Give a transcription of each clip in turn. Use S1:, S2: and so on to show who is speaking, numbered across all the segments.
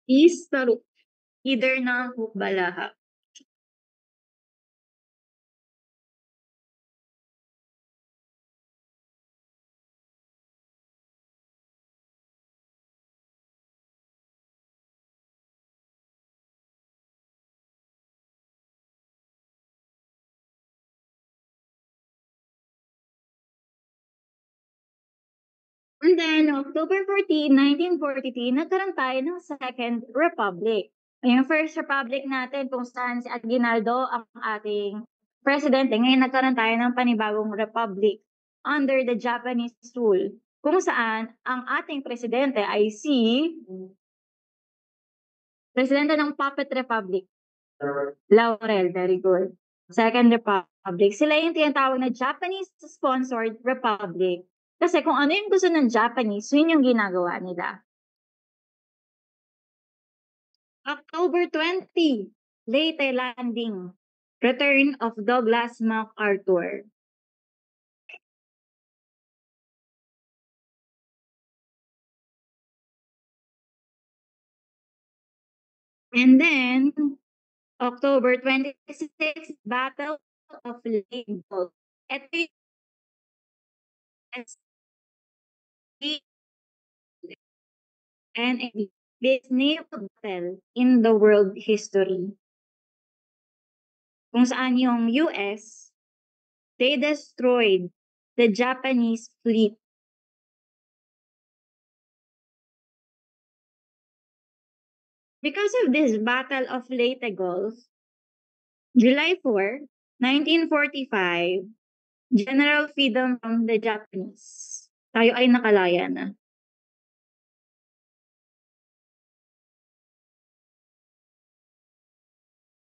S1: is taruk, either na hukbalaha. And then, October 14, 1943, nagkaroon tayo ng Second Republic. Yung First Republic natin, kung saan si Aguinaldo ang ating presidente, ngayon nagkaroon tayo ng panibagong republic under the Japanese rule, kung saan ang ating presidente ay si presidente ng Puppet Republic, Laurel, very good. Second Republic. Sila yung tinatawag na Japanese-sponsored republic. Kasi kung ano yung gusto ng Japanese, yun yung ginagawa nila. October 20, Leyte Landing. Return of Douglas MacArthur. And then, October 26, Battle of Lake Gulf. Ito yung and a biggest naval battle in the world history. Kung saan yung US, they destroyed the Japanese fleet. Because of this Battle of Leyte Gulf, July 4, 1945, general freedom from the Japanese. Tayo ay nakalaya na.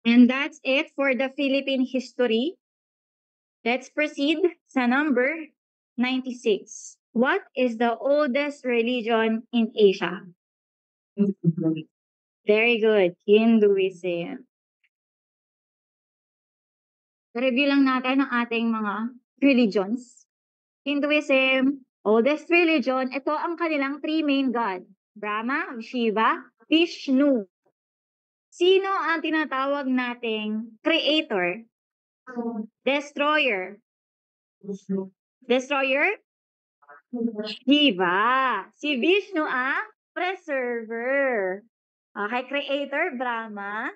S1: And that's it for the Philippine history. Let's proceed sa number 96. What is the oldest religion in Asia? Very good, Hinduism. Review lang natin ang ating mga religions. Hinduism, oldest religion, ito ang kanilang three main god. Brahma, Shiva, Vishnu. Sino ang tinatawag nating creator? Destroyer. Destroyer? Shiva. Si Vishnu ang preserver. Okay, creator, Brahma.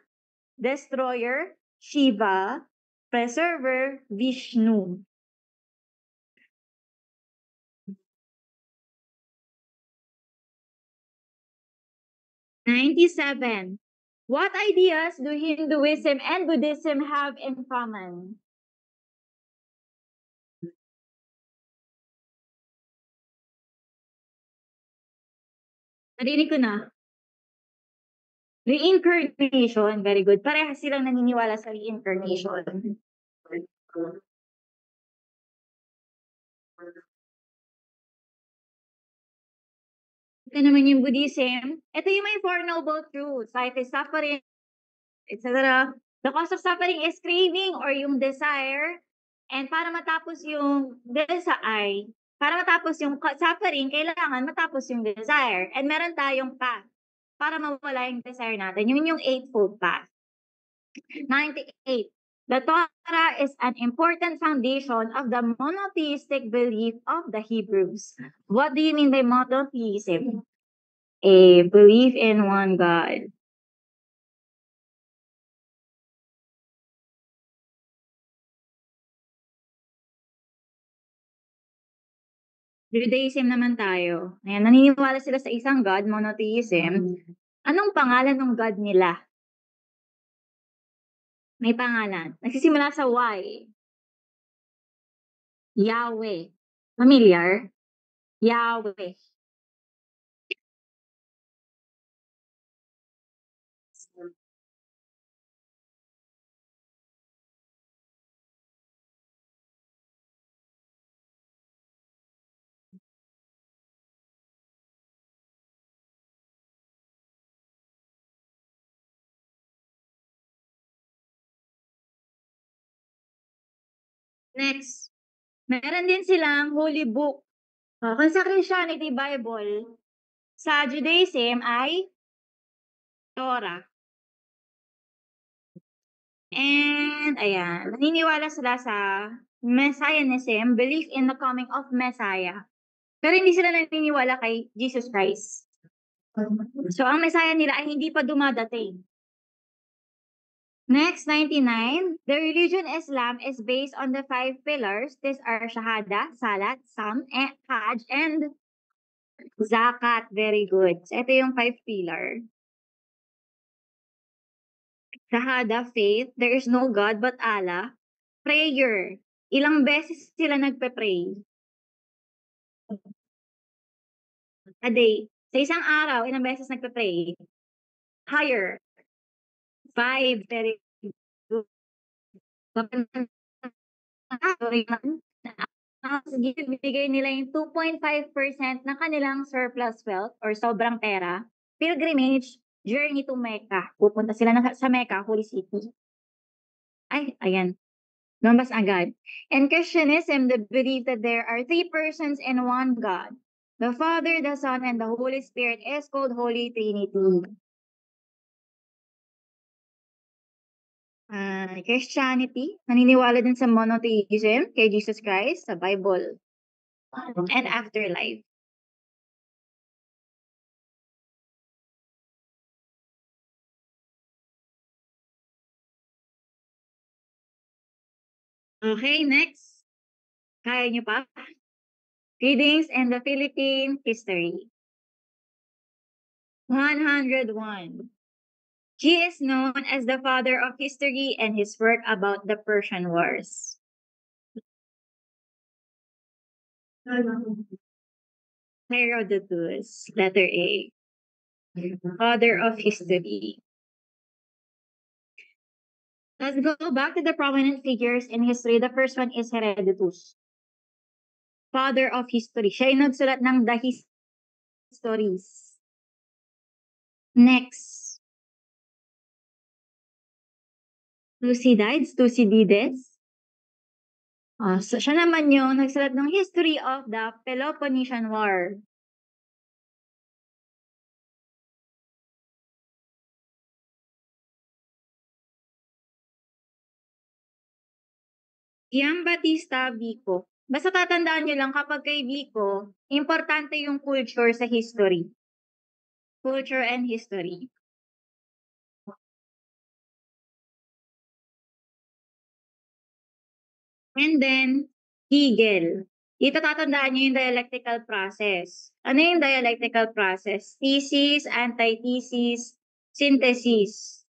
S1: Destroyer, Shiva. Preserver, Vishnu. '97. What ideas do Hinduism and Buddhism have in common? Narinig ko na. Reincarnation, very good. Parehas silang naniniwala sa reincarnation. Ito naman yung Buddhism. Ito yung may Four Noble Truths. Life is suffering, etc. The cause of suffering is craving or yung desire. And para matapos yung desire, para matapos yung suffering, kailangan matapos yung desire. And meron tayong path para mawala yung desire natin. Yun yung Eightfold Path. 98. The Torah is an important foundation of the monotheistic belief of the Hebrews. What do you mean by monotheism? A belief in one God. Judaism naman tayo. Ayan, naniniwala sila sa isang God, monotheism. Anong pangalan ng God nila? May pangalan. Nagsisimula sa Y. Yahweh. Familiar? Yahweh. Next. Meron din silang holy book. Kung sa Christianity Bible, sa Judaism ay Torah. And ayan, naniniwala sila sa Messianism, belief in the coming of Messiah. Pero hindi sila naniniwala kay Jesus Christ. So, ang Messiah nila ay hindi pa dumadating. Next, 99. The religion Islam is based on the 5 pillars. These are Shahada, Salat, Sam, and Hajj, and Zakat. Very good. So, ito yung 5 pillar. Shahada, faith. There is no God but Allah. Prayer. Ilang beses sila nagpe-pray? A day. Sa isang araw, ilang beses nagpe-pray? Higher. 5. Very good. Bibigay nila yung 2.5% ng kanilang surplus wealth or sobrang pera, pilgrimage, journey to Mecca. Pupunta sila sa Mecca, Holy City. Ay, ayan. Lumabas agad. In Christianism, they believe that there are 3 persons in one God. The Father, the Son, and the Holy Spirit is called Holy Trinity. Christianity, naniniwala din sa monotheism kay Jesus Christ, sa Bible, and afterlife. Okay, next. Kaya niyo pa? Readings in the Philippine history. 101. He is known as the father of history and his work about the Persian Wars. Herodotus, letter A. Father of history. Let's go back to the prominent figures in history. The first one is Herodotus. Father of history. Siya yung nagsulat ng The Histories. Next. Thucydides. So siya naman yung nagsulat ng History of the Peloponnesian War. Giambattista Vico. Basta tatandaan nyo lang kapag kay Vico, importante yung culture sa history. Culture and history. And then, Hegel. Dito tatandaan nyo yung dialectical process. Ano yung dialectical process? Thesis, antithesis, synthesis.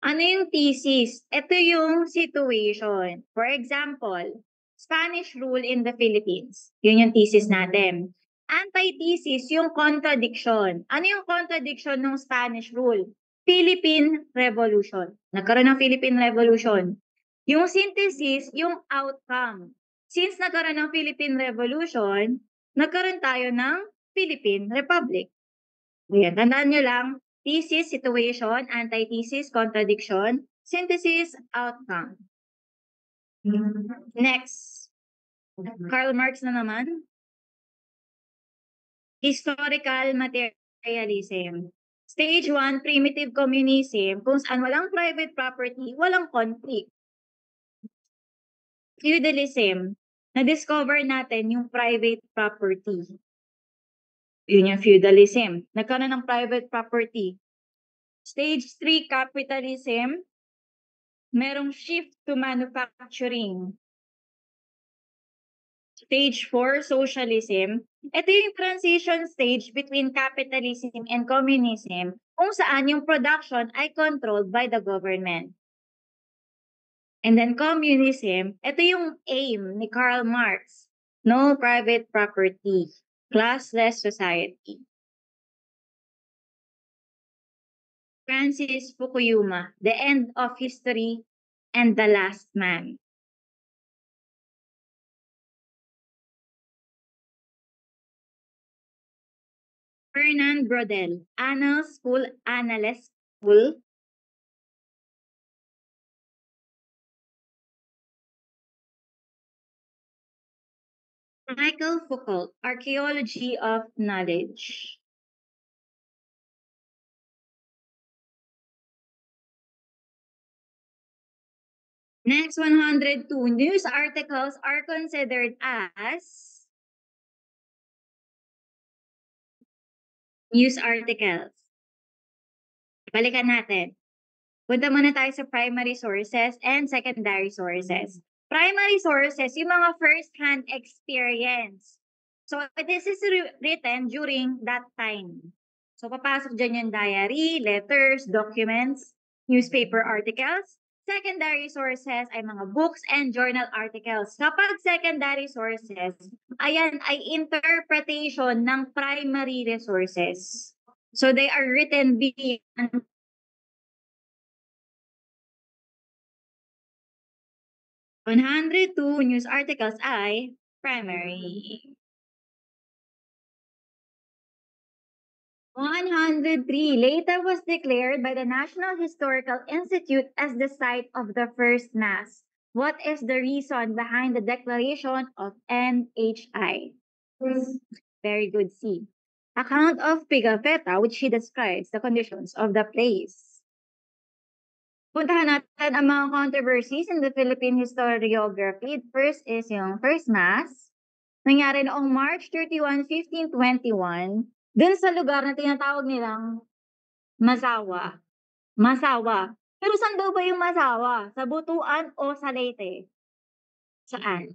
S1: Ano yung thesis? Ito yung situation. For example, Spanish rule in the Philippines. Yun yung thesis natin. Antithesis, yung contradiction. Ano yung contradiction ng Spanish rule? Philippine Revolution. Nagkaroon ng Philippine Revolution. Yung synthesis, yung outcome. Since nagkaroon ng Philippine Revolution, nagkaroon tayo ng Philippine Republic. Ayan, tandaan nyo lang, thesis, situation, antithesis, contradiction, synthesis, outcome. Next. Karl Marx na naman. Historical materialism. Stage 1, primitive communism, kung saan walang private property, walang conflict. Feudalism. Na-discover natin yung private property. Yun yung feudalism. Nagkaroon ng private property. Stage 3, capitalism. Merong shift to manufacturing. Stage 4, socialism. Ito yung transition stage between capitalism and communism kung saan yung production ay controlled by the government. And then communism, ito yung aim ni Karl Marx. No private property. Classless society. Francis Fukuyama, The End of History and the Last Man. Fernand Braudel, Annals School, Annales School. Michael Foucault, Archaeology of Knowledge. Next, 102. News articles are considered as news articles. Balikan natin. Punta muna tayo sa primary sources and secondary sources. Primary sources, yung mga first-hand experience. So, this is written during that time. So, papasok dyan yung diary, letters, documents, newspaper articles. Secondary sources ay mga books and journal articles. Kapag secondary sources, ayan ay interpretation ng primary resources. So, they are written beyond 102 news articles ay primary. 103 later was declared by the National Historical Institute as the site of the first mass. What is the reason behind the declaration of NHI? Very good, C. Account of Pigafetta, which she describes the conditions of the place. Puntahan natin ang mga controversies in the Philippine historiography. First is yung first mass. Nangyari noong March 31, 1521, dun sa lugar na tinatawag nilang Masawa. Masawa. Pero saan daw ba yung Masawa? Sa Butuan o sa Leyte? Saan?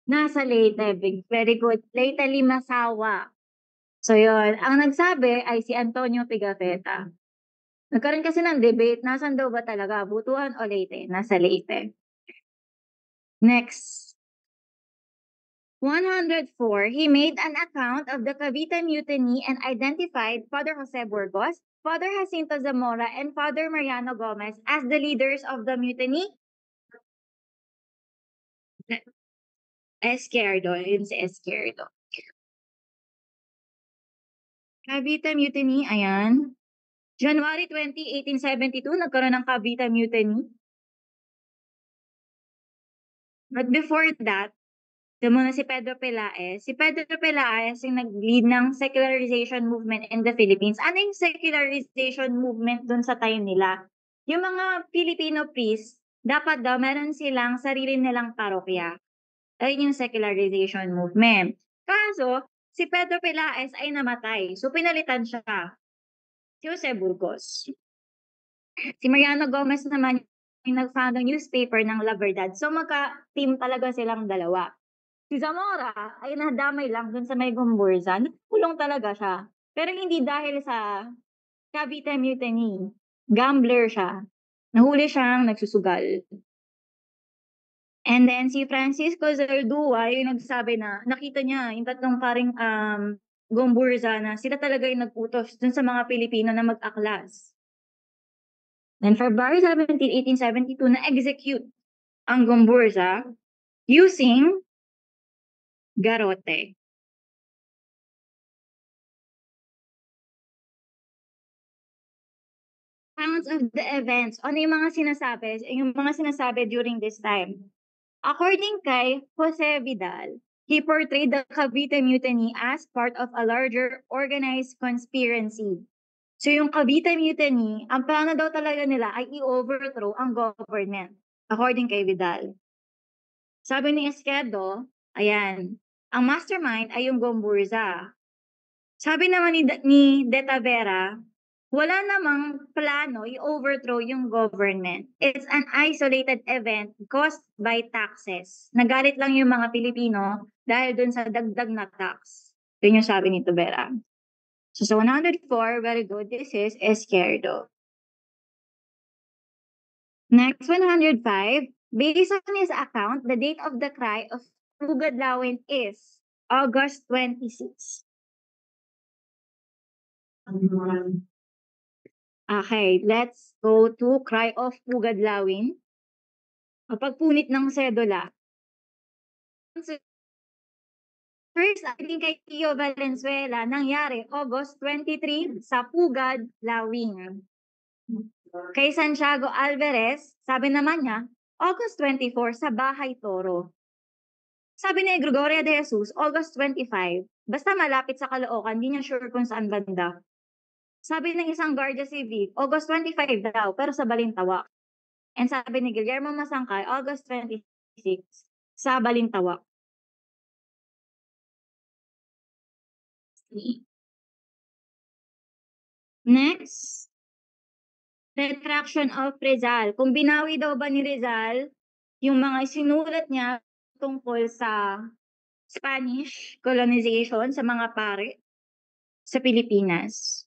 S1: Nasa Leyte. Very good. Leyte Limasawa. So yun, ang nagsabi ay si Antonio Pigafetta. Nagkaroon kasi ng debate, nasan daw ba talaga? Butuan o Leyte? Nasa Leyte. Next. 104, he made an account of the Cavite Mutiny and identified Father Jose Burgos, Father Jacinto Zamora, and Father Mariano Gomez as the leaders of the mutiny. Esquerdo, yun si Esquerdo. Cavite Mutiny, ayan. January 20, 1872, nagkaroon ng Cavite Mutiny. But before that, ito muna si Pedro Pelaez. Si Pedro Pelaez yung nag-lead ng secularization movement in the Philippines. Ano yung secularization movement dun sa time nila? Yung mga Filipino priests, dapat daw meron silang sarili nilang parokya. Ayun yung secularization movement. Kaso, si Pedro Pelaez ay namatay. So, pinalitan siya. Si Jose Burgos. Si Mariano Gomez naman yung nag-found ng newspaper ng La Verdad. So, magka-team talaga silang dalawa. Si Zamora ay nadamay lang dun sa may Gumburza. Nakulong talaga siya. Pero hindi dahil sa Cavite Mutiny. Gambler siya. Nahuli siyang nagsusugal. And then si Francisco Zaldua yung nagsabi na nakita niya yung tatlong paring Gumburza na sila talaga yung nagputos dun sa mga Pilipino na mag-aklas. Then February 17, 1872 na-execute ang Gumburza using garrote. Accounts of the events. Ano yung mga sinasabi? Yung mga sinasabi during this time. According kay Jose Vidal, he portrayed the Cavite Mutiny as part of a larger organized conspiracy. So yung Cavite Mutiny, ang plano daw talaga nila ay i-overthrow ang government. According kay Vidal. Sabi ni Esquerdo, ayan, ang mastermind ay yung Gomburza. Sabi naman ni De Tavera, wala namang plano i-overthrow yung government. It's an isolated event caused by taxes. Nagalit lang yung mga Pilipino dahil dun sa dagdag na tax. Yun yung sabi ni Tavera. So sa 104, very good. This is Esquerdo. Next, 105. Based on his account, the date of the cry of Pugadlawin is August 26. Okay, let's go to Cry of Pugadlawin. Kapag punit ng sedula. First, ating kay Tio Valenzuela, nangyari August 23 sa Pugad, Lawin. Kay Santiago Alvarez, sabi naman niya, August 24 sa Bahay Toro. Sabi ni Gregoria de Jesus, August 25. Basta malapit sa Caloocan, hindi niya sure kung saan banda. Sabi ng isang Guardia Civic, August 25 daw, pero sa Balintawak. And sabi ni Guillermo Masangkay, August 26 sa Balintawak. Next, retraction of Rizal. Kung binawi daw ba ni Rizal yung mga sinulat niya tungkol sa Spanish colonization sa mga pare sa Pilipinas.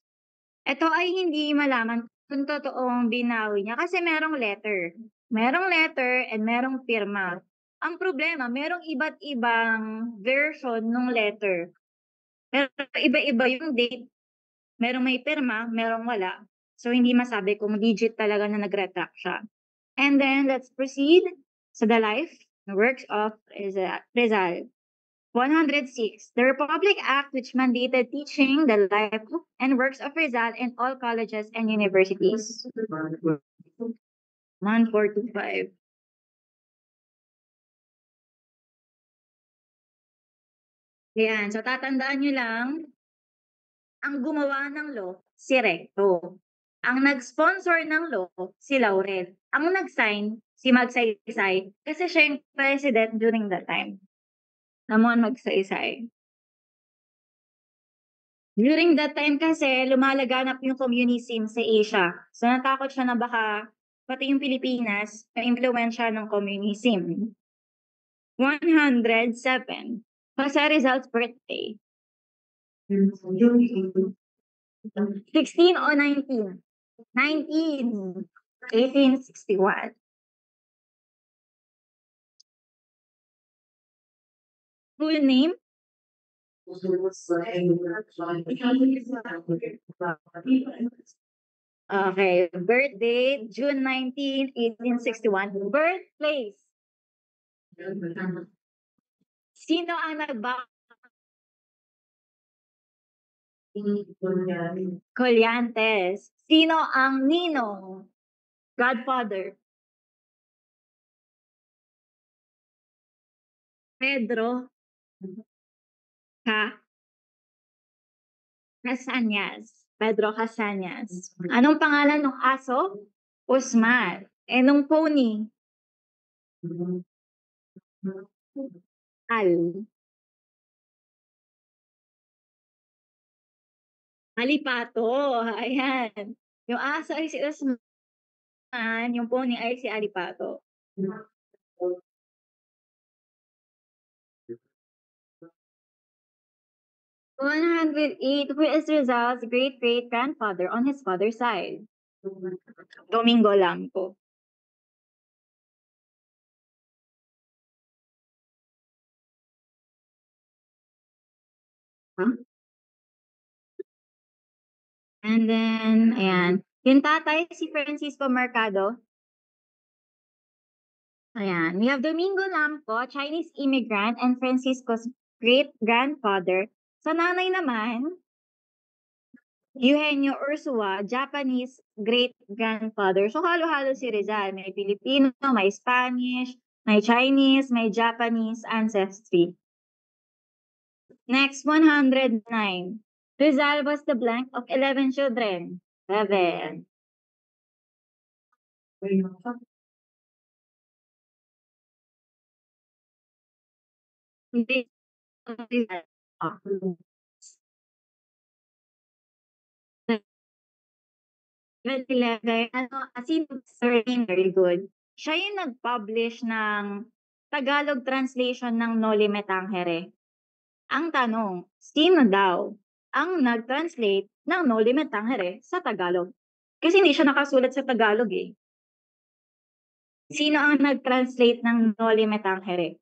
S1: Ito ay hindi malaman kung totoong binawi niya kasi merong letter. Merong letter and merong pirma. Ang problema, merong iba't ibang version ng letter. Pero iba-iba yung date. Merong may pirma, merong wala. So, hindi masabi kung legit talaga na nag-retract siya. And then, let's proceed sa the life, the works of Rizal. 106. The Republic Act which mandated teaching the life and works of Rizal in all colleges and universities. 1425. Ayan. So, tatandaan nyo lang, ang gumawa ng law, si Recto. Ang nag-sponsor ng law, si Laurel. Ang nag-sign, si Magsaysay, kasi siya yung president during that time. Namuan Magsaysay. During that time kasi, lumalaganap yung communism sa Asia. So, natakot siya na baka pati yung Pilipinas na-impluwensya ng communism. 107. Jose Rizal's birthday. 16 o 19? 19. 1861. Full name? Okay. Birthday, June 19, 1861. Birthplace. Sino ang Colyantes. Sino ang ninong? Godfather. Pedro Casanyas. Pedro Casanyas. Anong pangalan ng aso? Usman. Eh, nung pony? Al. Alipato. Ayan. Yung aso ay si Usman, yung pony ay si Alipato. 108. Who is Rizal's great-great-grandfather on his father's side? Domingo Lamco. Huh? And then, ayan. Yung tatay, si Francisco Mercado. Ayan. We have Domingo Lamco, Chinese immigrant, and Francisco's great-grandfather. Sa nanay naman, Eugenio Ursua, Japanese great-grandfather. So, halo-halo si Rizal. May Filipino, may Spanish, may Chinese, may Japanese ancestry. Next, 109. Rizal was the blank of 11 children. 11. Hindi. Rizal. Ah. 11, sino, very good. Siya yung nag-publish ng Tagalog translation ng Noli Me Tangere. Ang tanong, sino daw ang nag-translate ng Noli Me Tangere sa Tagalog? Kasi hindi siya nakasulat sa Tagalog eh. Sino ang nag-translate ng Noli Me Tangere?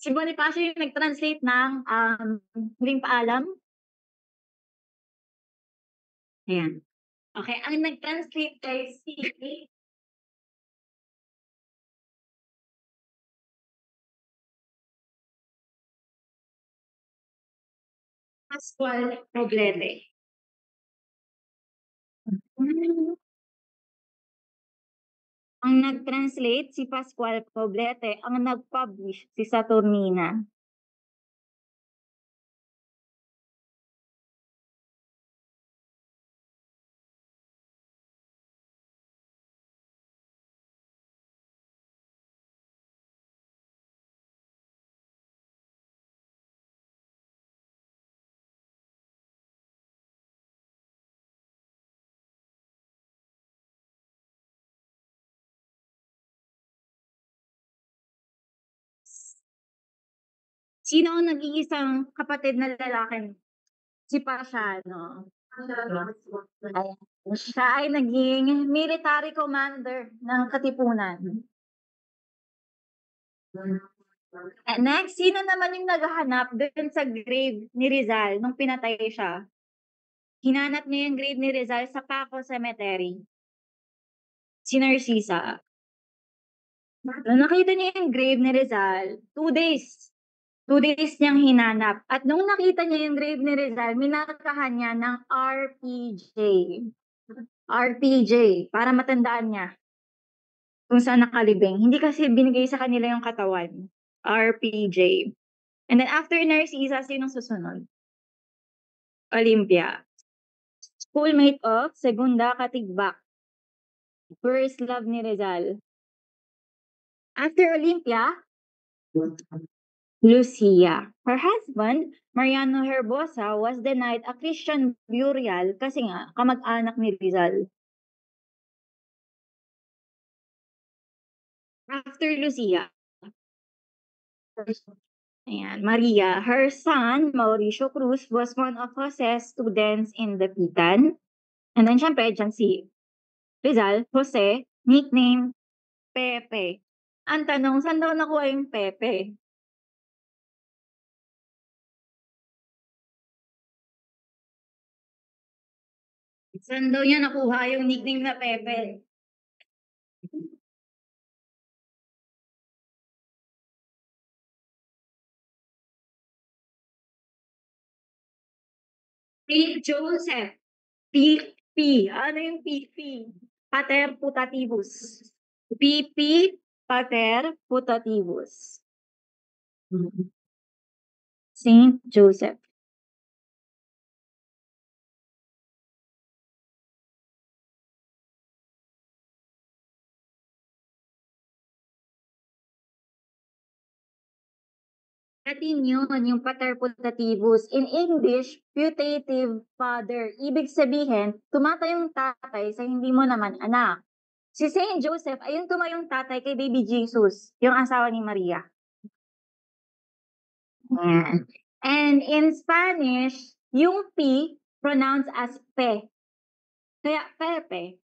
S1: Si Bonifacio yung nag-translate ng Huling Paalam. Ayan. Okay, ang nag-translate kay si Pascual Poblete. Ang nag-translate si Pascual Poblete, ang nag-publish si Saturnina. Sino ang nag-iisang kapatid na lalaki mo? Si Pasiano. Ayan. Siya ay naging military commander ng Katipunan. Next, sino naman yung naghahanap dun sa grave ni Rizal nung pinatay siya? Hinanap niya yung grave ni Rizal sa Paco Cemetery. Si Narcisa. Nung nakita niya yung grave ni Rizal, 2 days. 2 days niyang hinanap. At nung nakita niya yung grave ni Rizal, minarkahan niya ng RPJ. RPJ, para matandaan niya kung saan nakalibing. Hindi kasi binigay sa kanila yung katawan. RPJ. And then after Narcisa, sinong susunod? Olympia. Schoolmate of Segunda Katigbak. First love ni Rizal. After Olympia, Lucia. Her husband, Mariano Herbosa, was denied a Christian burial kasi nga kamag-anak ni Rizal. After Lucia, ayan, Maria. Her son, Mauricio Cruz, was one of Jose's students in the Pitan. And then, syempre, dyan si Rizal, Jose, nickname Pepe. Ang tanong, saan daw nakuha yung Pepe? Saan daw niya nakuha yung nickname na Pepe? P. Joseph. P. Ano yung PP? Pater putativus. PP Pater putativus. Saint Joseph. Latin yun, yung pater putativus. In English, putative father. Ibig sabihin, tumatay yung tatay sa hindi mo naman anak. Si Saint Joseph ay yung tumayong tatay kay baby Jesus, yung asawa ni Maria. Yan. And in Spanish, yung P pronounced as P. Kaya Pepe.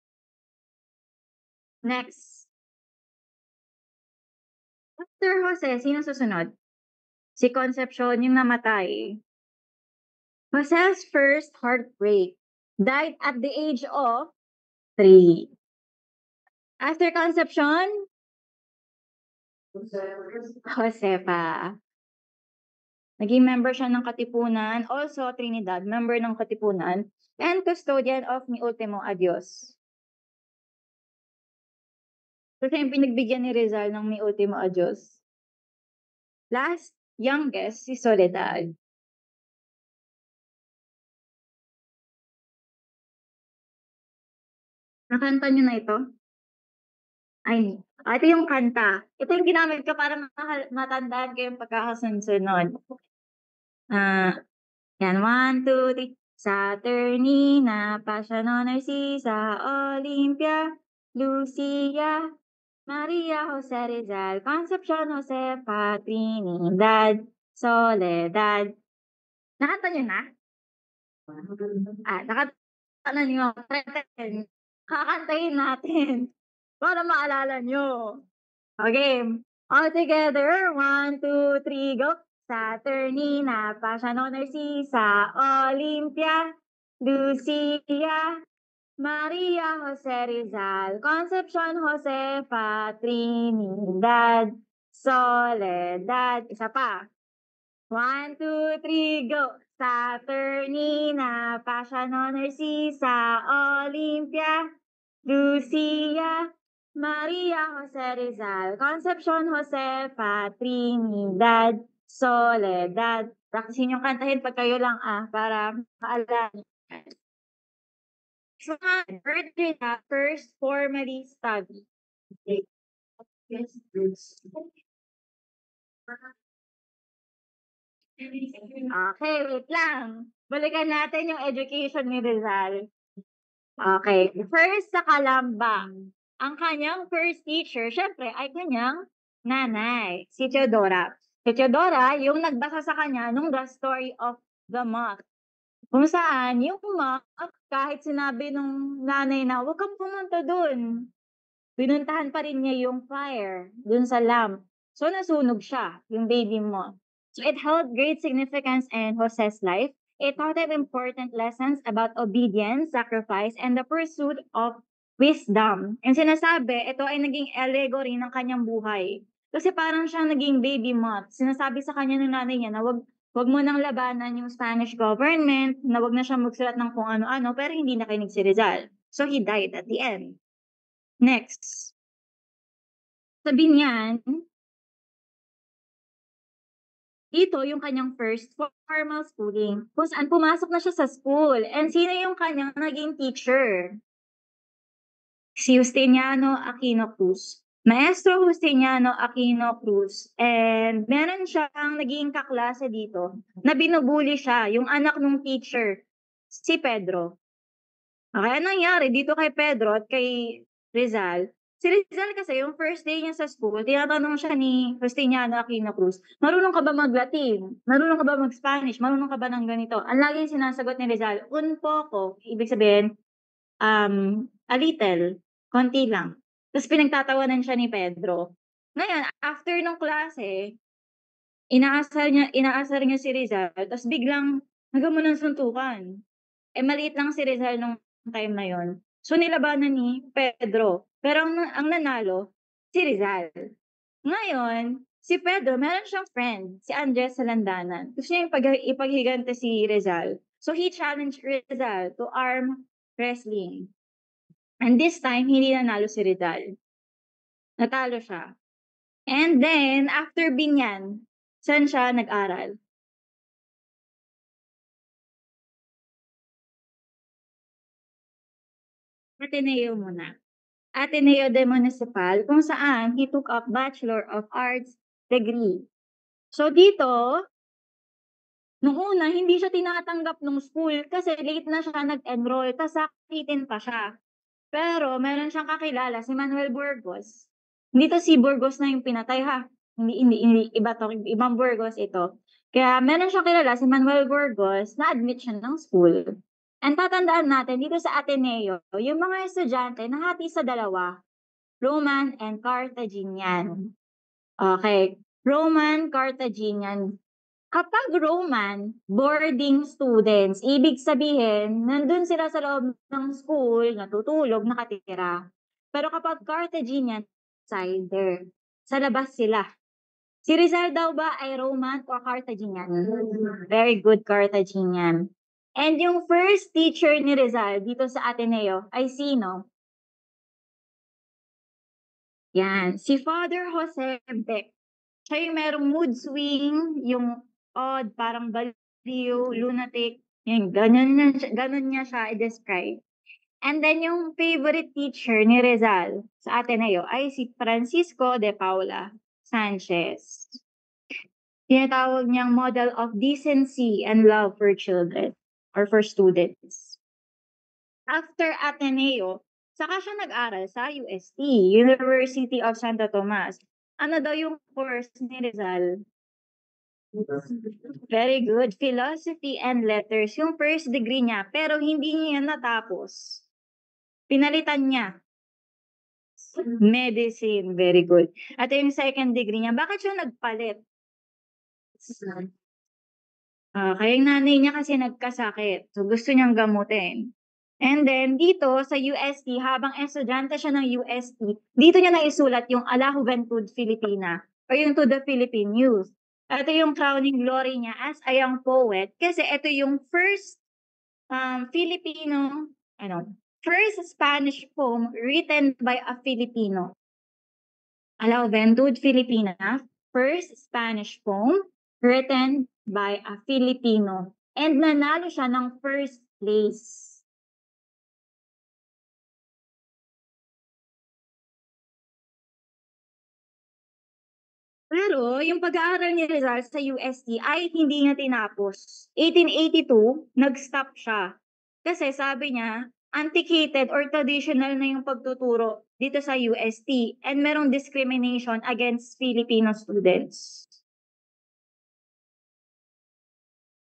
S1: Next. After Jose, sino susunod? Si Concepcion yung namatay. Jose's first heartbreak. Died at the age of 3. After Concepcion, Josefa. Naging member siya ng Katipunan, also Trinidad, member ng Katipunan, and custodian of Mi Ultimo Adios. Kasi yung pinagbigyan ni Rizal ng Mi Ultimo Adios. Last, youngest, si Soledad. Nakanta niyo na ito? Ay, ito yung kanta. Ito yung ginamit ko para matandaan ko yung pagkakasunod. Yan, 1, 2, 3. Saturnina, Pasiano, Narcisa, Olympia, Lucia, Maria Jose Rizal, Concepcion Josefa, Trinidad, Soledad. Nakanta niyo na? Nakanta niyo. Kakantahin natin para maalala niyo. Okay. All together, 1, 2, 3, go. Saturnina, Pasiano, Narcisa, Olympia, Lucia, Maria Jose Rizal, Concepcion Josefa, Trinidad, Soledad. Isa pa. 1, 2, 3, go. Saturnina, Pasiano, Narcisa, Olympia, Lucia, Maria Jose Rizal, Concepcion Josefa, Trinidad, Soledad. Practicein yung kantahin pag kayo lang para maalala. So, birthday na, first formally study. Okay, wait lang. Balikan natin yung education ni Rizal. Okay, first sa Kalamba. Ang kanyang first teacher, syempre, ay kanyang nanay, si Teodora. Si Theodora, yung nagbasa sa kanya nung The Story of the Moth. Kung saan yung moth, kahit sinabi nung nanay na, "Huwag kang pumunta dun." Pinuntahan pa rin niya yung fire dun sa lamp. So, nasunog siya, yung baby moth. So, it held great significance in Jose's life. It taught him important lessons about obedience, sacrifice, and the pursuit of wisdom. And sinasabi, ito ay naging allegory ng kanyang buhay. Kasi parang siyang naging baby moth. Sinasabi sa kanya ng nanay niya na wag mo nang labanan yung Spanish government, na wag na siya magsulat ng kung ano-ano, pero hindi nakinig si Rizal. So, he died at the end. Next. Sabi niyan, dito yung kanyang first formal schooling, kung saan pumasok na siya sa school. And sino yung kanyang naging teacher? Si Justiniano Aquino Cruz. Maestro Justiniano Aquino Cruz. And meron siyang naging kaklase dito na binubuli siya, yung anak ng teacher, si Pedro. Okay, anong nangyari dito kay Pedro at kay Rizal? Si Rizal kasi yung first day niya sa school, tinatanong siya ni Justiniano Aquino Cruz, "Marunong ka ba mag-Latin? Marunong ka ba mag-Spanish? Marunong ka ba ng ganito?" Ang laging sinasagot ni Rizal, "Un poco." Ibig sabihin, a little, konti lang. Tapos pinagtatawanan siya ni Pedro. Ngayon, after nung klase, inaasar niya si Rizal, tapos biglang nagkaroon ng suntukan. Eh, maliit lang si Rizal nung time na yon. So, nilabanan ni Pedro. Pero ang nanalo, si Rizal. Ngayon, si Pedro, meron siyang friend, si Andres Salandanan. Gusto niya ipaghigante si Rizal. So, he challenged Rizal to arm wrestling. And this time, hindi nanalo si Rizal. Natalo siya. And then, after Binyan, saan siya nag-aral? Ateneo muna. Ateneo de Municipal, kung saan he took up Bachelor of Arts degree. So dito, nung una, hindi siya tinatanggap ng school kasi late na siya nag-enroll, tas sakitin pa siya. Pero meron siyang kakilala, si Manuel Burgos. Hindi to si Burgos na yung pinatay ha. Hindi, iba to, ibang Burgos ito. Kaya meron siyang kilala, si Manuel Burgos, na-admit siya ng school. And tatandaan natin, dito sa Ateneo, yung mga estudyante nahati sa dalawa, Roman and Carthaginian. Okay. Roman, Carthaginian. Kapag Roman, boarding students, ibig sabihin, nandun sila sa loob ng school, natutulog, nakatira. Pero kapag Carthaginian, outsider, sa labas sila. Si Rizal daw ba ay Roman or Carthaginian? Very good, Carthaginian. And yung first teacher ni Rizal dito sa Ateneo ay sino? Yan, si Father Jose Beck. Siya yung merong mood swing, yung odd, parang baliw, lunatic, yung ganun niya siya i-describe. And then yung favorite teacher ni Rizal sa Ateneo ay si Francisco de Paula Sanchez. Tinatawag niyang model of decency and love for children or for students. After Ateneo, saka siya nag-aral sa UST, University of Santo Tomas. Ano daw yung course ni Rizal? Very good. Philosophy and letters. Yung first degree niya, pero hindi niya yan natapos. Pinalitan niya. Medicine. Very good. At yung second degree niya, bakit siya nagpalit? Kaya yung nanay niya kasi nagkasakit. So, gusto niyang gamutin. And then, dito sa UST, habang estudyante siya ng UST, dito niya naisulat yung Ala Juventud Filipina or yung To the Philippine Youth. Ito yung crowning glory niya as a young poet kasi ito yung first Filipino, first Spanish poem written by a Filipino. Ala Juventud Filipina, first Spanish poem written by a Filipino. And nanalo siya ng first place. Pero yung pag-aaral ni Rizal sa UST ay hindi niya tinapos. 1882, nag-stop siya. Kasi sabi niya, antiquated or traditional na yung pagtuturo dito sa UST and merong discrimination against Filipino students.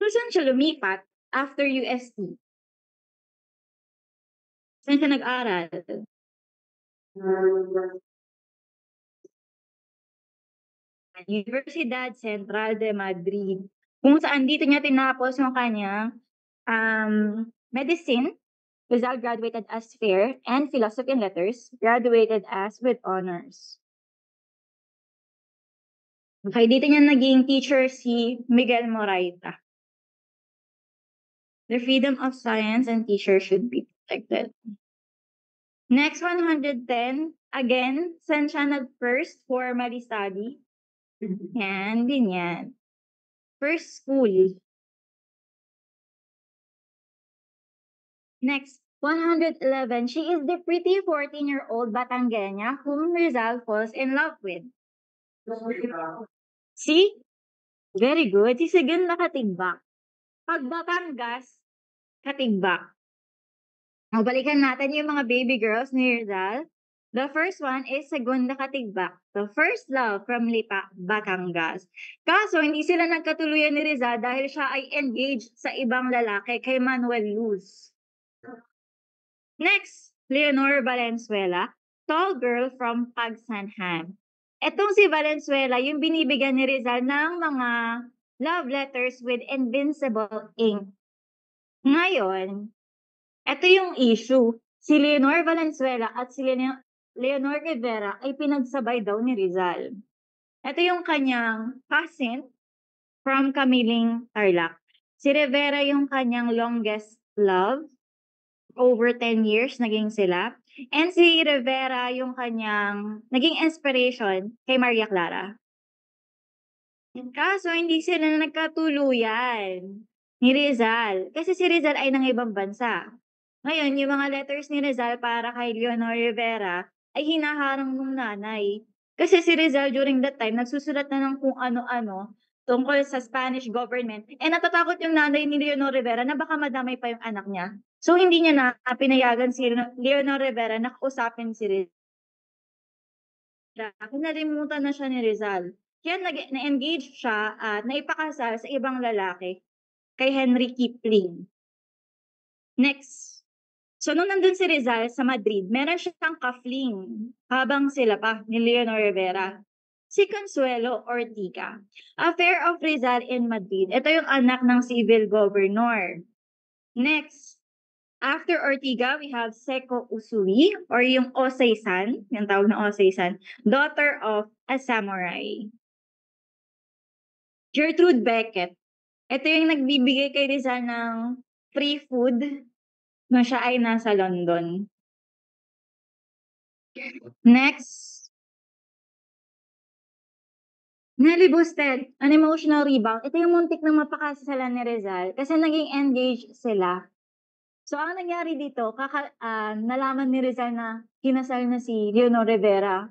S1: So, saan siya lumipat after UST? Saan siya nag-aral? Universidad Central de Madrid. Kung saan dito niya tinapos yung kanyang medicine. Rizal graduated as fair and philosophy and letters, graduated as with honors. Okay, dito niya naging teacher si Miguel Moraita. The freedom of science and teacher should be protected. Next, 110. Again, saan siya nag-first formally study? Yan, din yan. First school. Next, 111. She is the pretty 14-year-old Batangueña whom Rizal falls in love with. See? Very good. Si Segunda Katigbak. Pag Batangas, Katigbak. O, balikan natin yung mga baby girls ni Rizal. The first one is Segunda Katigbak, the first love from Lipa, Batangas. Kaso, hindi sila nagkatuluyan ni Rizal dahil siya ay engaged sa ibang lalaki kay Manuel Luz. Next, Leonor Valenzuela, tall girl from Pagsanhan. Etong si Valenzuela, yung binibigyan ni Rizal ng mga love letters with invincible ink. Ngayon, ito yung issue. Si Leonor Valenzuela at si Leonor Rivera ay pinagsabay daw ni Rizal. Ito yung kanyang cousin from Kamiling, Tarlac. Si Rivera yung kanyang longest love. Over 10 years naging sila. And si Rivera yung kanyang naging inspiration kay Maria Clara. Kaso hindi sila nagkatuluyan ni Rizal. Kasi si Rizal ay ng ibang bansa. Ngayon, yung mga letters ni Rizal para kay Leonor Rivera ay hinaharang ng nanay. Kasi si Rizal during that time, nagsusulat na ng kung ano-ano tungkol sa Spanish government. Eh natatakot yung nanay ni Leonor Rivera na baka madamay pa yung anak niya. So hindi niya na pinayagan si Leonor Rivera na kausapin si Rizal. Kinalimutan na siya ni Rizal. Kaya na-engage siya at naipakasal sa ibang lalaki kay Henry Kipling. Next. So, nung nandun si Rizal sa Madrid, meron siyang kafling habang sila pa ni Leonor Rivera. Si Consuelo Ortiga. Affair of Rizal in Madrid. Ito yung anak ng civil governor. Next. After Ortiga, we have Seco Usui or yung Osei-san, yung tawag na Osei-san, daughter of a samurai. Gertrude Beckett. Ito yung nagbibigay kay Rizal ng free food nung siya ay nasa London. Next. Nelly Busted, an emotional rebound. Ito yung muntik na mapakasalan ni Rizal kasi naging engaged sila. So, ang nangyari dito, nalaman ni Rizal na kinasal na si Leonor Rivera.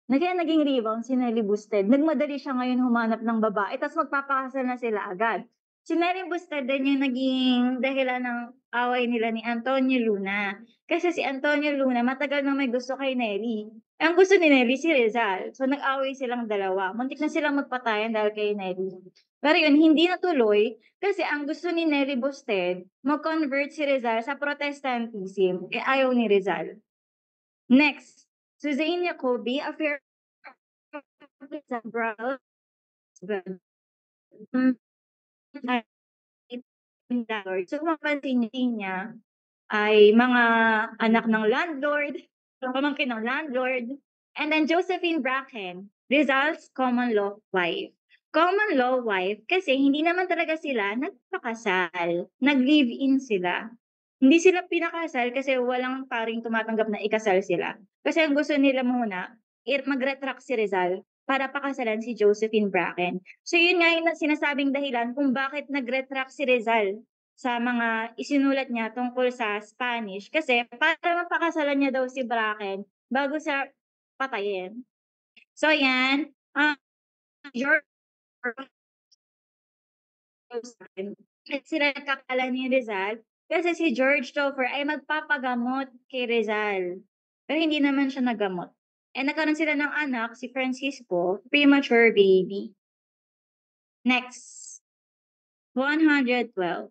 S1: Kaya naging rebound si Nelly Busted. Nagmadali siya ngayon humanap ng babae, tapos magpapakasal na sila agad. Si Nelly Busted din yung naging dahilan ng away nila ni Antonio Luna. Kasi si Antonio Luna, matagal na may gusto kay Nelly. Ang gusto ni Nelly si Rizal. So, nag-away silang dalawa. Muntik na silang magpatayan dahil kay Nelly. Pero yun, hindi natuloy kasi ang gusto ni Nelly Busted, mag-convert si Rizal sa Protestantism. Eh, ayaw ni Rizal. Next, Suzanne Jacobi, affair of Rizal. So, kung mapansin niya, ay mga anak ng landlord, pamangkin ng landlord, and then Josephine Bracken, Rizal's common law wife. Common law wife kasi hindi naman talaga sila nagpakasal, nag-live-in sila. Hindi sila pinakasal kasi walang paring tumatanggap na ikasal sila. Kasi ang gusto nila muna, mag-retract si Rizal para pakasalan si Josephine Bracken. So yun nga yung sinasabing dahilan kung bakit nag-retract si Rizal sa mga isinulat niya tungkol sa Spanish. Kasi para mapakasalan niya daw si Bracken bago sa patayin. So yan, George at sila nagkakala ni Rizal kasi si George Topher ay magpapagamot kay Rizal. Pero hindi naman siya nagamot. Nagkaroon sila ng anak, si Francisco, premature baby. Next. 112.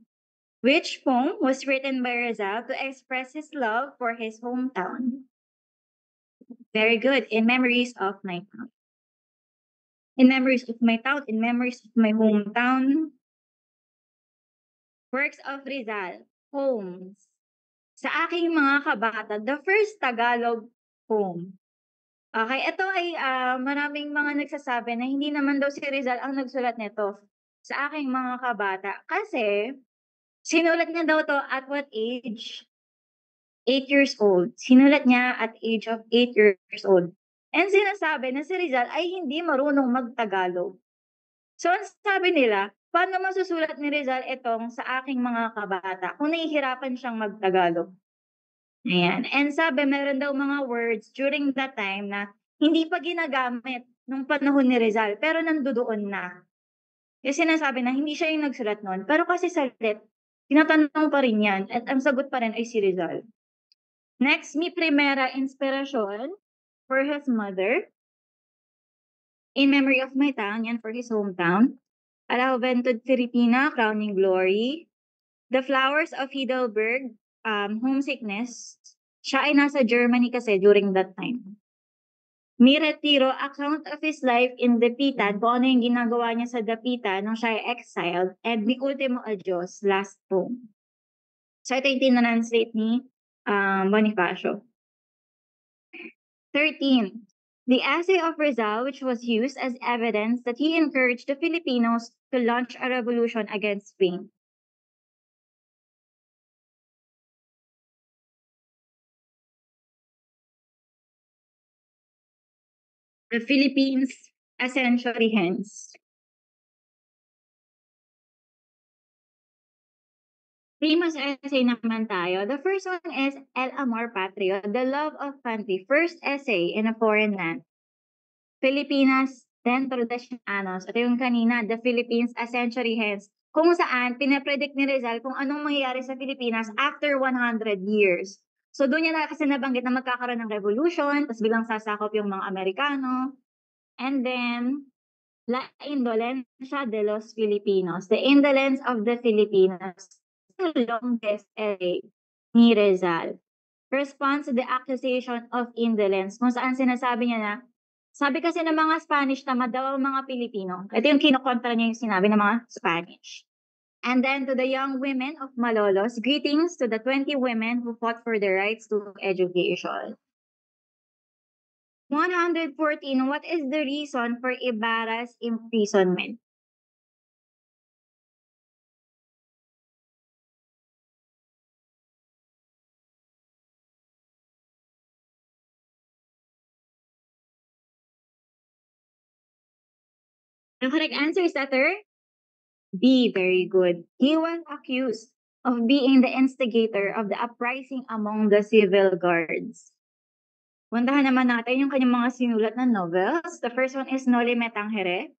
S1: Which poem was written by Rizal to express his love for his hometown? Very good. In Memories of My Town. In Memories of My Town, in Memories of My Hometown. Works of Rizal. Poems. Sa aking mga kabata, the first Tagalog poem. Okay, ito ay maraming mga nagsasabi na hindi naman daw si Rizal ang nagsulat nito sa aking mga kabata. Kasi, sinulat niya daw to at what age? 8 years old. Sinulat niya at age of 8 years old. And sinasabi na si Rizal ay hindi marunong mag-Tagalog. So, ang sabi nila, paano masusulat ni Rizal itong sa aking mga kabata kung nahihirapan siyang mag-Tagalog? Ayan. And sabi, meron daw mga words during that time na hindi pa ginagamit nung panahon ni Rizal, pero nandoon na. Kasi sinasabi na hindi siya yung nagsulat nun. Pero kasi salit, tinatanong pa rin yan. At ang sagot pa rin ay si Rizal. Next, mi primera inspirasyon for his mother. In Memory of My Town, yan for his hometown. A La Juventud Filipina, Crowning Glory. The Flowers of Heidelberg, Homesickness. Siya ay nasa Germany kasi during that time. Mi Retiro, account of his life in Dapitan, kung ano yung ginagawa niya sa Dapitan nung siya ay exiled, and Mi Ultimo Adios, last poem. So ito yung tinranslate ni Bonifacio. 13. The essay of Rizal, which was used as evidence that he encouraged the Filipinos to launch a revolution against Spain. The Philippines a century hence. Famous essay naman tayo. The first one is El Amor Patrio, The Love of Country. First essay in a foreign land. Filipinas dentro de 100 años. Ito yung kanina, The Philippines a century hence. Kung saan, pinapredict ni Rizal kung anong mangyayari sa Pilipinas after 100 years. So doon niya na kasi nabanggit na magkakaroon ng revolution, tapos bilang sasakop yung mga Amerikano. And then, La Indolencia de los Filipinos. The Indolence of the Filipinos. The longest essay ni Rizal. Response to the accusation of indolence. Kung saan sinasabi niya na, sabi kasi ng mga Spanish, tamad daw ang mga Pilipino. Ito yung kinokontra niya yung sinabi ng mga Spanish. And then to the young women of Malolos, greetings to the 20 women who fought for their rights to education. 114. What is the reason for Ibarra's imprisonment? The correct answer is letter B. Very good. He was accused of being the instigator of the uprising among the civil guards. Puntahan naman natin yung kanyang mga sinulat na novels. The first one is Noli Me Tangere.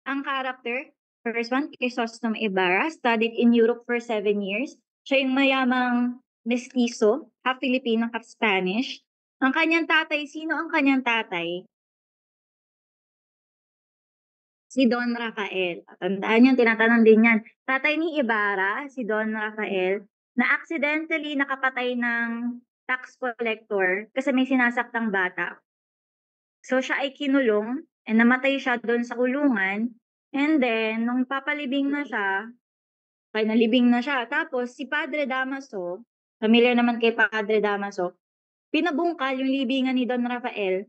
S1: Ang character, first one, Chrysostom Ibarra, studied in Europe for 7 years. Siya yung mayamang mestizo, half Filipino, half Spanish. Ang kanyang tatay, sino ang kanyang tatay? Si Don Rafael. Tandaan yan, tinatanong din yan. Tatay ni Ibarra, si Don Rafael, na accidentally nakapatay ng tax collector kasi may sinasaktang bata. So siya ay kinulong and namatay siya doon sa kulungan. And then, nung papalibing na siya, kaya nalibing na siya. Tapos si Padre Damaso, familiar naman kay Padre Damaso, pinabungkal yung libingan ni Don Rafael.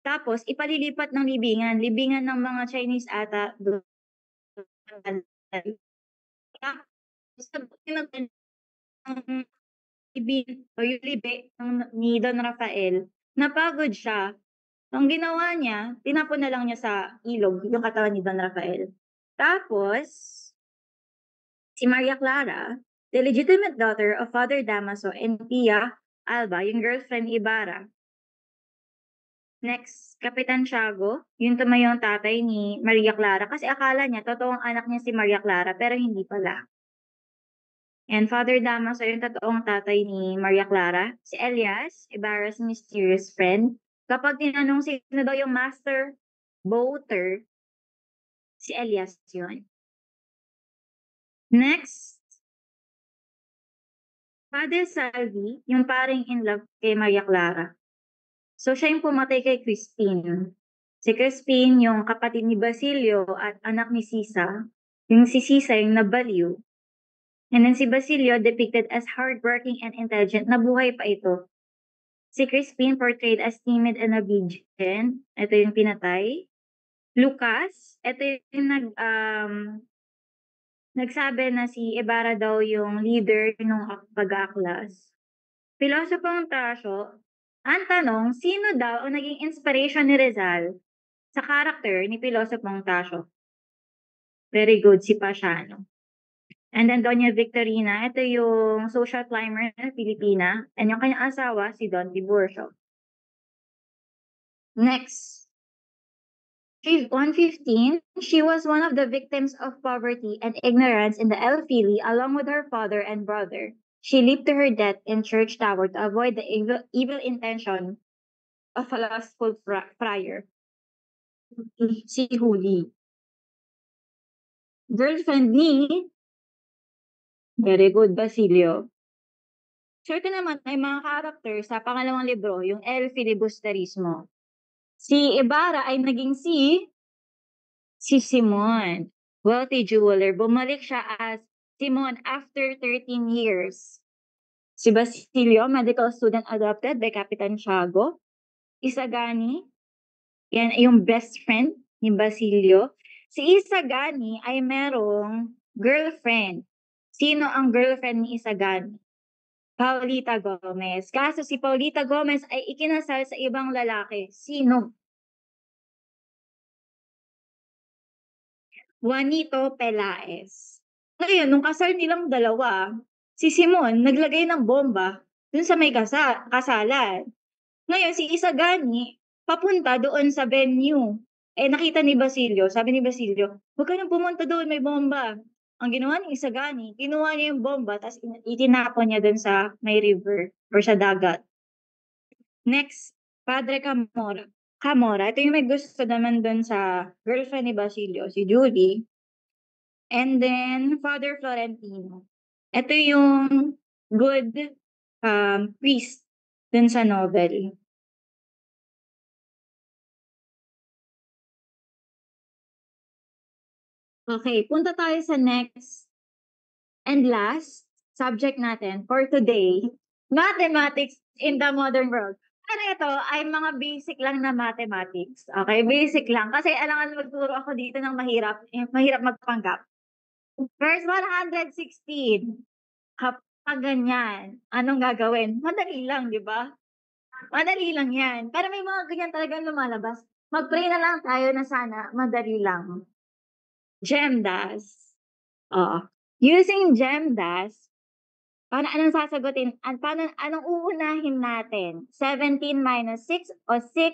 S1: Tapos ipalilipat ng libingan ng mga Chinese ata doon. O yung libi ni Don Rafael, napagod siya. Ang ginawa niya, tinapon na lang niya sa ilog yung katawan ni Don Rafael. Tapos, si Maria Clara, the legitimate daughter of Father Damaso and Pia Alba, yung girlfriend ni Ibarra. Next, Kapitan Tiago, yung tumayong tatay ni Maria Clara kasi akala niya totoong anak niya si Maria Clara pero hindi pala. And Father Damaso yung totoong tatay ni Maria Clara. Si Elias, Ibarra's mysterious friend. Kapag tinanong sino daw yung master boater, si Elias yun. Next, Father Salvi, yung paring in love kay Maria Clara. So, siya yung pumatay kay Crispin. Si Crispin, yung kapatid ni Basilio at anak ni Sisa. Yung si Sisa, yung nabaliw. And then si Basilio, depicted as hardworking and intelligent. Nabuhay pa ito. Si Crispin, portrayed as timid and obedient. Ito yung pinatay. Lucas, ito yung nagsabi na si Ibarra daw yung leader ng pag-aaklas. Pilosopong Tasio, ang tanong, sino daw ang naging inspiration ni Rizal sa character ni Pilosopong Tasio? Very good, si Pasiano. And then Doña Victorina, ito yung social climber ng Pilipina. And yung kanyang asawa, si Don Tiburcio. Next. 115, she was one of the victims of poverty and ignorance in the El Fili along with her father and brother. She leaped to her death in church tower to avoid the evil intention of a lustful friar. Si Huli. Girlfriend ni, very good, Basilio. Sure ka naman ay mga character sa pangalawang libro, yung El Filibusterismo. Si Ibarra ay naging si Simon, wealthy jeweler. Bumalik siya as Simon after 13 years. Si Basilio, medical student adopted by Capitan Tiago. Isagani, yan yung best friend ni Basilio. Si Isagani ay merong girlfriend. Sino ang girlfriend ni Isagani? Paulita Gomez. Kaso si Paulita Gomez ay ikinasal sa ibang lalaki. Sino? Juanito Pelaez. Ngayon, nung kasal nilang dalawa, si Simon naglagay ng bomba dun sa may kasalan. Ngayon, si Isagani papunta doon sa venue. Nakita ni Basilio, sabi ni Basilio, huwag ka nang pumunta doon, may bomba. Ang ginawa ni Isagani, kinuha niya yung bomba, tapos itinapon niya doon sa may river or sa dagat. Next, Padre Camora. Ito yung may gusto naman doon sa girlfriend ni Basilio, si Julie. And then, Father Florentino. Ito yung good priest dun sa novel. Okay, punta tayo sa next and last subject natin for today, mathematics in the modern world. Pero ito ay mga basic lang na mathematics. Okay, basic lang. Kasi alangan magturo ako dito ng mahirap, mahirap magpanggap. Verse 116. Kapag ganyan, anong gagawin? Madali lang, di ba? Madali lang yan. Pero may mga ganyan talagang lumalabas. Mag-pray na lang tayo na sana madali lang. GEMDAS. Using GEMDAS, anong sasagutin? Anong uunahin natin? 17 minus 6 o 6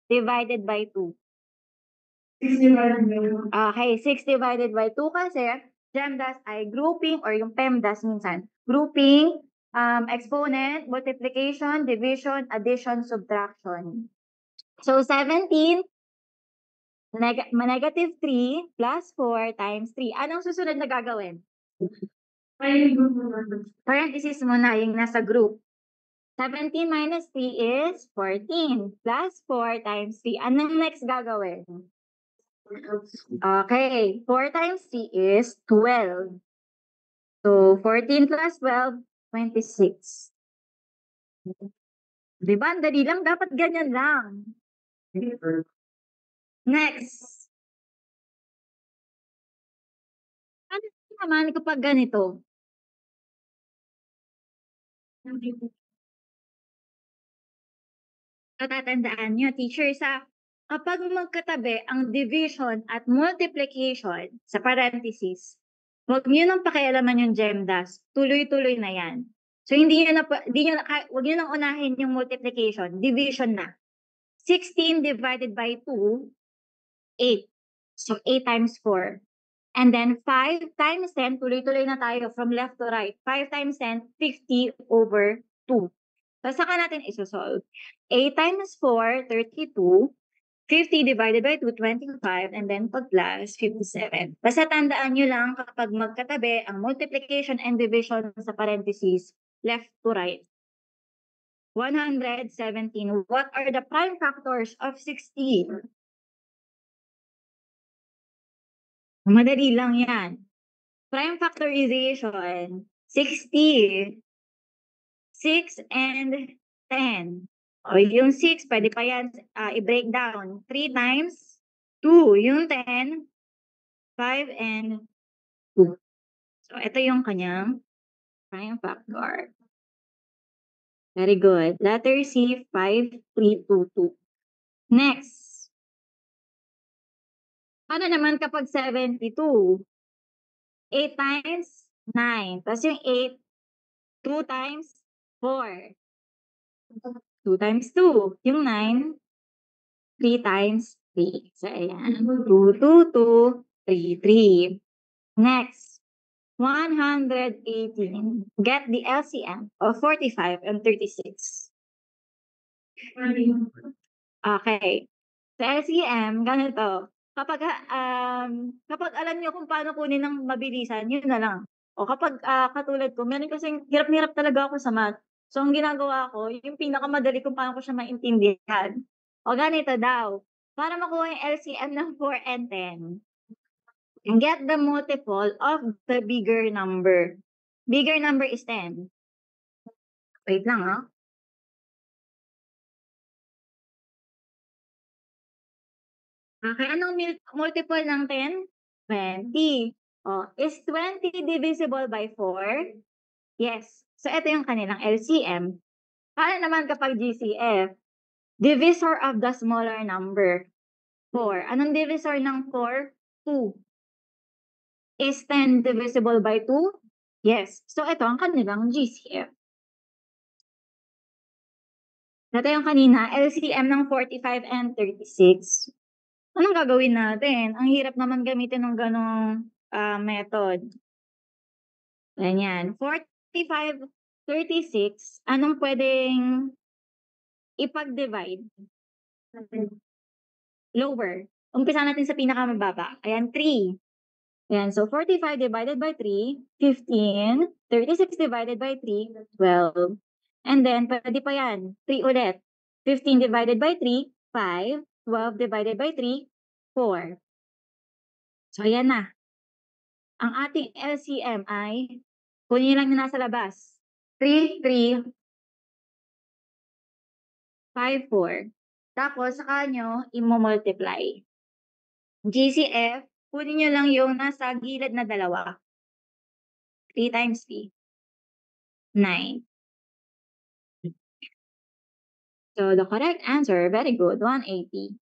S1: divided by 2? 6 divided by 2. Okay, 6 divided by 2 kasi GEMDAS ay grouping or yung PEMDAS minsan. Grouping, exponent, multiplication, division, addition, subtraction. So 17 negative 3 plus 4 times 3. Anong susunod na gagawin? Parenthesis mo na yung nasa group. 17 minus 3 is 14 plus 4 times 3. Anong next gagawin? Okay, 4 times 3 is 12. So 14 plus 12, 26. Diba? Ang dali lang. Dapat ganyan lang. Next. Ano naman kapag ganito? Natatandaan nyo, teacher, kapag magkatabi ang division at multiplication sa parenthesis, huwag nyo nang pakialaman yung GEMDAS. Tuloy-tuloy na yan. So, huwag nyo nang unahin yung multiplication. Division na. 16 divided by 2, 8. So, 8 times 4. And then 5 times 10, tuloy-tuloy na tayo from left to right. 5 times 10, 50 over 2. So, saka natin isosolve. 8 times 4, 32. 50 divided by 2, 25, and then pag plus, 57. Basta tandaan nyo lang kapag magkatabi, ang multiplication and division sa parentheses, left to right. 117. What are the prime factors of 16? Madali lang yan. Prime factorization, 60, 6 and 10. O yung 6, pwede pa yan i-break down. 3 times 2. Yung 10, 5 and 2. So, ito yung kanyang prime factor. Very good. Letter C, 5, 3, 2, 2. Next. Ano naman kapag 72? 8 times 9. Tapos yung 8, 2 times 4. 2 times 2. Yung 9, 3 times 3. So, ayan. 2, 2, 2, 3, 3. Next. 118. Get the LCM of 45 and 36. Okay. Sa LCM, ganito. Kapag alam niyo kung paano kunin ng mabilisan, yun na lang. O kapag katulad ko, meron kasing hirap talaga ako sa math. So, ang ginagawa ko, yung pinakamadali kung paano ko siya maintindihan. O ganito daw. Para makuha yung LCM ng 4 and 10, get the multiple of the bigger number. Bigger number is 10. Wait lang, ha? Okay, anong multiple ng 10? 20. Oh, is 20 divisible by 4? Yes. So, ito yung kanilang LCM. Para naman kapag GCF, divisor of the smaller number, 4. Anong divisor ng 4? 2. Is 10 divisible by 2? Yes. So, ito ang kanilang GCF. Ito yung kanina, LCM ng 45 and 36. Anong gagawin natin? Ang hirap naman gamitin ng ganong method. Ganyan. 45, 36, anong pwedeng ipag-divide? Lower. Umpisa natin sa pinakamababa. Ayan, 3. Ayan, so 45 divided by 3, 15. 36 divided by 3, 12. And then, pwede pa yan. 3 ulit. 15 divided by 3, 5. 12 divided by 3, 4. So, ayan na. Ang ating LCM ay, kunin lang yung nasa labas. 3, 3, 5, 4. Tapos, saka nyo, i-multiply. GCF, kunin nyo lang yung nasa gilid na dalawa. 3 times 3. 9. So, the correct answer, very good, 180.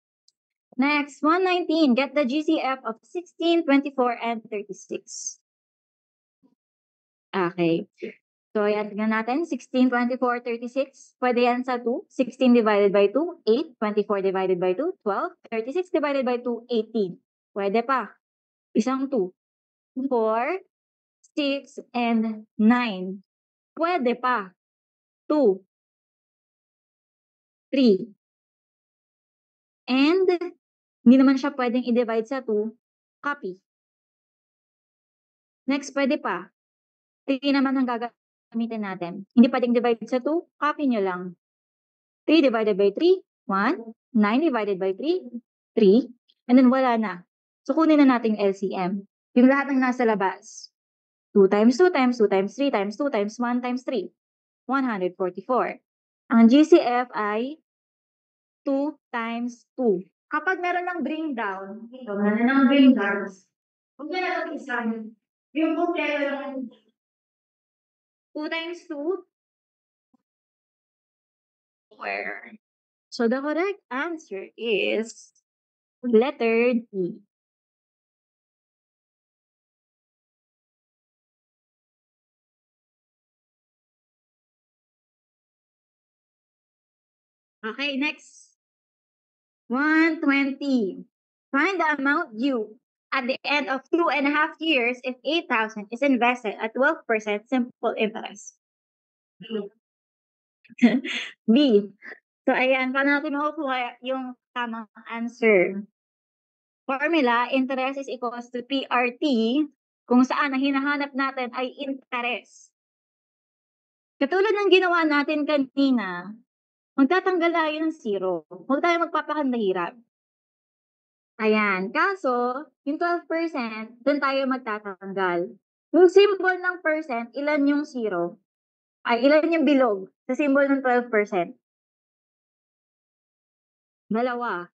S1: Next, 119. Get the GCF of 16, 24, and 36. Okay. So, ayan, tignan natin. 16, 24, 36. Pwede yan sa 2. 16 divided by 2, 8. 24 divided by 2, 12. 36 divided by 2, 18. Pwede pa. Isang 2. 4, 6, and 9. Pwede pa. 2, 3. And, hindi naman siya pwedeng i-divide sa 2. Copy. Next, pwede pa. 3 naman ang gagamitin natin. Hindi pwedeng divide sa 2. Copy nyo lang. 3 divided by 3, 1. 9 divided by 3, 3. And then, wala na. So, kunin na natin yung LCM. Yung lahat ng nasa labas. 2 times 2 times 2 times 3 times 2 times 1 times 3. 144. Ang GCF ay 2 times 2. Kapag meron ng bring down, ito, meron ng bring down, kung meron isa, yung kumpleto ng 2 times 2, square. So the correct answer is letter D. Okay, next. 120. Find the amount due at the end of 2.5 years if 8,000 is invested at 12% simple interest. B. So ayan, paano natin makukuha yung tamang answer? Formula, interest is equals to PRT, kung saan ang hinahanap natin ay interest. Katulad ng ginawa natin kanina, magtatanggal tayo ng zero. Huwag tayo magpapakandahirap. Ayan, kaso, yung 12%, doon tayo magtatanggal. Yung symbol ng percent, ilan yung zero? Ay, ilan yung bilog sa symbol ng 12%? Dalawa.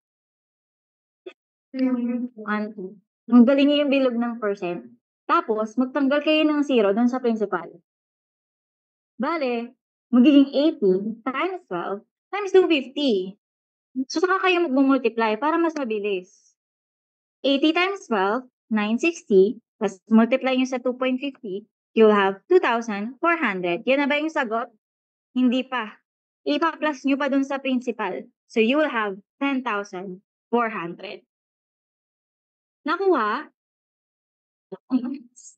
S1: 1, 2. Tanggalin niyo yung bilog ng percent. Tapos, magtanggal kayo ng zero doon sa principal. Bale, magiging 80 times 12 times 250. So, saka kayo mag-multiply para mas mabilis. 80 times 12, 960. Tapos, multiply nyo sa 2.50, you'll have 2,400. Yan na ba yung sagot? Hindi pa. Ipa-plus nyo pa dun sa principal. So, you will have 10,400. Nakuha?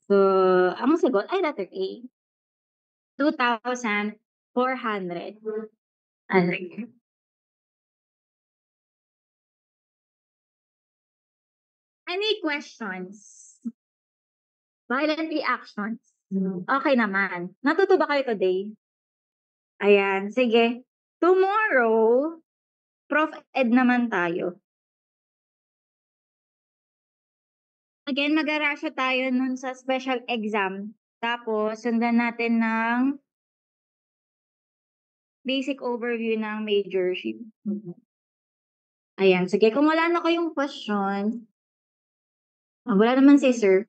S1: So, ang sagot ay letter A. 2,400. Ano? Any questions? Violent reactions? Okay naman. Natuto ba kayo today? Ayan, sige. Tomorrow, Prof. Ed naman tayo. Again, mag-arasya tayo nun sa special exam. Tapos, sundan natin ng basic overview ng majorship. Ayan, sige. Kung wala na kayong question, wala naman si sir.